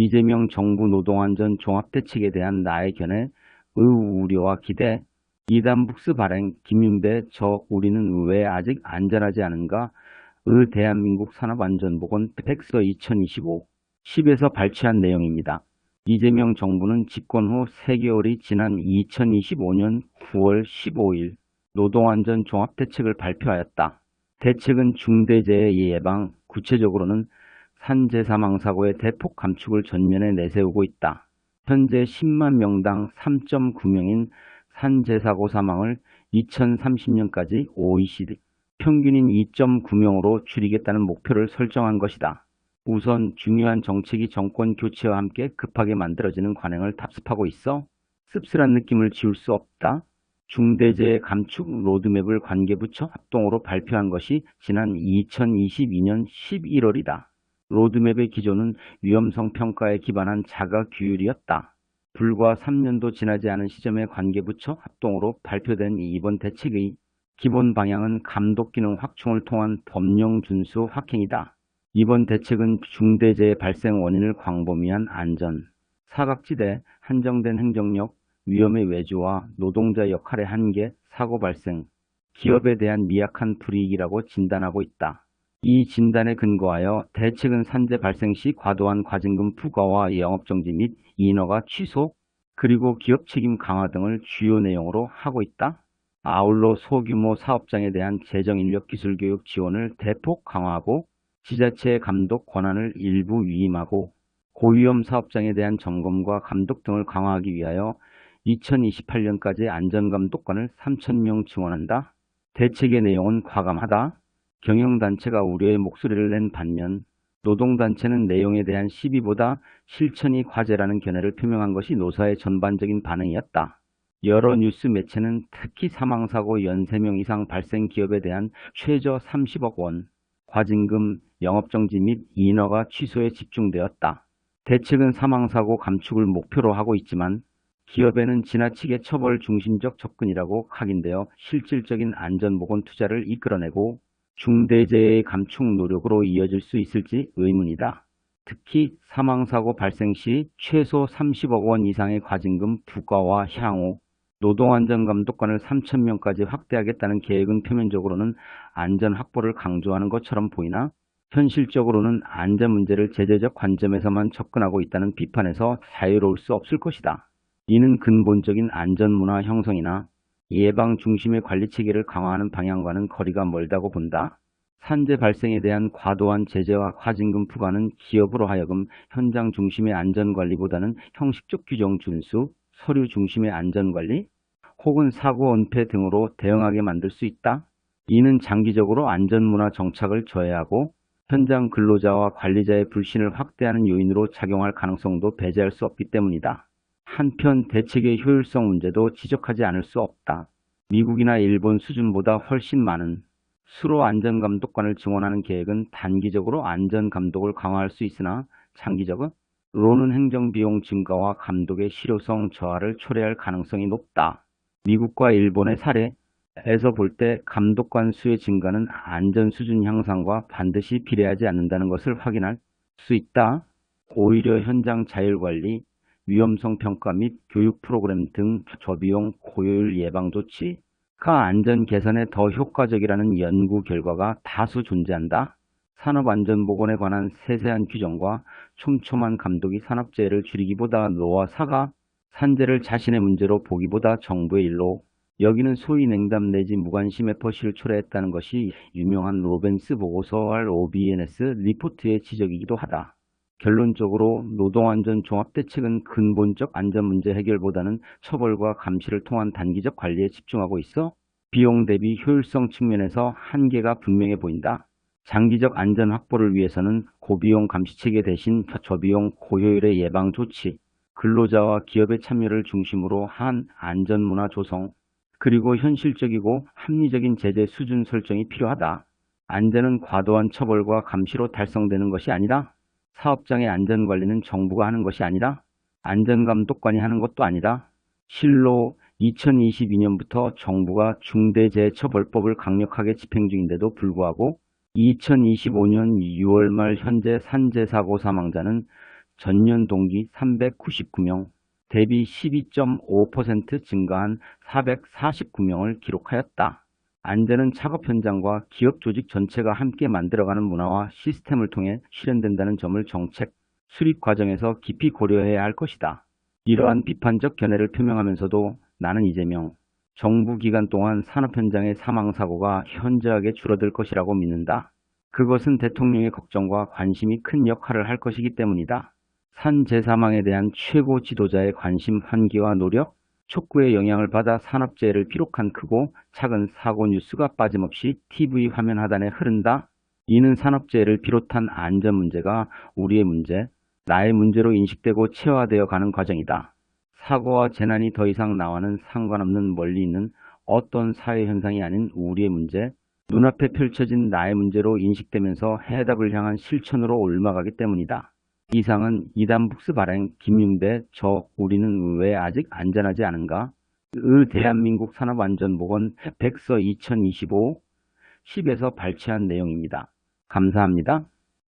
이재명 정부 노동안전 종합대책에 대한 나의 견해, 우려와 기대, 이단북스 발행, 김윤배 우리는 왜 아직 안전하지 않은가? 대한민국 산업안전보건 팩서 2025 10에서 발췌한 내용입니다. 이재명 정부는 집권 후 3개월이 지난 2025년 9월 15일 노동안전 종합대책을 발표하였다. 대책은 중대재해 예방, 구체적으로는 산재 사망사고의 대폭 감축을 전면에 내세우고 있다. 현재 10만 명당 3.9명인 산재사고 사망을 2030년까지 OECD 평균인 2.9명으로 줄이겠다는 목표를 설정한 것이다. 우선 중요한 정책이 정권 교체와 함께 급하게 만들어지는 관행을 답습하고 있어 씁쓸한 느낌을 지울 수 없다. 중대재해 감축 로드맵을 관계부처 합동으로 발표한 것이 지난 2022년 11월이다. 로드맵의 기조는 위험성 평가에 기반한 자가 규율이었다. 불과 3년도 지나지 않은 시점에 관계부처 합동으로 발표된 이번 대책의 기본 방향은 감독 기능 확충을 통한 법령 준수 확행이다. 이번 대책은 중대재해 발생 원인을 광범위한 안전, 사각지대, 한정된 행정력, 위험의 외주와 노동자 역할의 한계, 사고 발생, 기업에 대한 미약한 불이익이라고 진단하고 있다. 이 진단에 근거하여 대책은 산재 발생 시 과도한 과징금 부과와 영업정지 및 인허가 취소, 그리고 기업 책임 강화 등을 주요 내용으로 하고 있다. 아울러 소규모 사업장에 대한 재정인력 기술교육 지원을 대폭 강화하고 지자체의 감독 권한을 일부 위임하고 고위험 사업장에 대한 점검과 감독 등을 강화하기 위하여 2028년까지 안전감독관을 3,000명 증원한다. 대책의 내용은 과감하다. 경영단체가 우려의 목소리를 낸 반면 노동단체는 내용에 대한 시비보다 실천이 과제라는 견해를 표명한 것이 노사의 전반적인 반응이었다. 여러 뉴스 매체는 특히 사망사고 연세명 이상 발생 기업에 대한 최저 30억 원, 과징금, 영업정지 및 인허가 취소에 집중되었다. 대책은 사망사고 감축을 목표로 하고 있지만 기업에는 지나치게 처벌 중심적 접근이라고 각인되어 실질적인 안전보건 투자를 이끌어내고 중대재해 감축 노력으로 이어질 수 있을지 의문이다. 특히 사망사고 발생 시 최소 30억 원 이상의 과징금 부과와 향후 노동안전감독관을 3,000명까지 확대하겠다는 계획은 표면적으로는 안전 확보를 강조하는 것처럼 보이나 현실적으로는 안전 문제를 제재적 관점에서만 접근하고 있다는 비판에서 자유로울 수 없을 것이다. 이는 근본적인 안전문화 형성이나 예방 중심의 관리체계를 강화하는 방향과는 거리가 멀다고 본다. 산재 발생에 대한 과도한 제재와 과징금 부과는 기업으로 하여금 현장 중심의 안전관리보다는 형식적 규정 준수, 서류 중심의 안전관리, 혹은 사고 은폐 등으로 대응하게 만들 수 있다. 이는 장기적으로 안전문화 정착을 저해하고 현장 근로자와 관리자의 불신을 확대하는 요인으로 작용할 가능성도 배제할 수 없기 때문이다. 한편 대책의 효율성 문제도 지적하지 않을 수 없다. 미국이나 일본 수준보다 훨씬 많은 수로 안전감독관을 증원하는 계획은 단기적으로 안전감독을 강화할 수 있으나 장기적으로는 행정비용 증가와 감독의 실효성 저하를 초래할 가능성이 높다. 미국과 일본의 사례에서 볼 때 감독관 수의 증가는 안전 수준 향상과 반드시 비례하지 않는다는 것을 확인할 수 있다. 오히려 현장 자율관리, 위험성 평가 및 교육 프로그램 등 저비용 고효율 예방 조치가 안전 개선에 더 효과적이라는 연구 결과가 다수 존재한다. 산업안전보건에 관한 세세한 규정과 촘촘한 감독이 산업재해를 줄이기보다 노사가 산재를 자신의 문제로 보기보다 정부의 일로 여기는 소위 냉담 내지 무관심의 퍼시를 초래했다는 것이 유명한 로벤스 보고서 ROBNS 리포트의 지적이기도 하다. 결론적으로 노동안전 종합대책은 근본적 안전문제 해결보다는 처벌과 감시를 통한 단기적 관리에 집중하고 있어 비용 대비 효율성 측면에서 한계가 분명해 보인다. 장기적 안전 확보를 위해서는 고비용 감시체계 대신 저비용 고효율의 예방 조치, 근로자와 기업의 참여를 중심으로 한 안전문화 조성, 그리고 현실적이고 합리적인 제재 수준 설정이 필요하다. 안전은 과도한 처벌과 감시로 달성되는 것이 아니라 사업장의 안전관리는 정부가 하는 것이 아니라 안전감독관이 하는 것도 아니다. 실로 2022년부터 정부가 중대재해처벌법을 강력하게 집행 중인데도 불구하고 2025년 6월 말 현재 산재사고 사망자는 전년 동기 399명, 대비 12.5% 증가한 449명을 기록하였다. 안전은 작업 현장과 기업 조직 전체가 함께 만들어가는 문화와 시스템을 통해 실현된다는 점을 정책, 수립 과정에서 깊이 고려해야 할 것이다. 이러한 비판적 견해를 표명하면서도 나는 이재명, 정부 기간 동안 산업 현장의 사망사고가 현저하게 줄어들 것이라고 믿는다. 그것은 대통령의 걱정과 관심이 큰 역할을 할 것이기 때문이다. 산재사망에 대한 최고 지도자의 관심, 환기와 노력, 촉구의 영향을 받아 산업재해를 비롯한 크고 작은 사고 뉴스가 빠짐없이 TV 화면 하단에 흐른다. 이는 산업재해를 비롯한 안전 문제가 우리의 문제, 나의 문제로 인식되고 체화되어 가는 과정이다. 사고와 재난이 더 이상 나와는 상관없는 멀리 있는 어떤 사회 현상이 아닌 우리의 문제, 눈앞에 펼쳐진 나의 문제로 인식되면서 해답을 향한 실천으로 옮아가기 때문이다. 이상은 이단북스 발행 김윤배 우리는 왜 아직 안전하지 않은가? 대한민국 산업안전보건 백서 2025 10에서 발췌한 내용입니다. 감사합니다.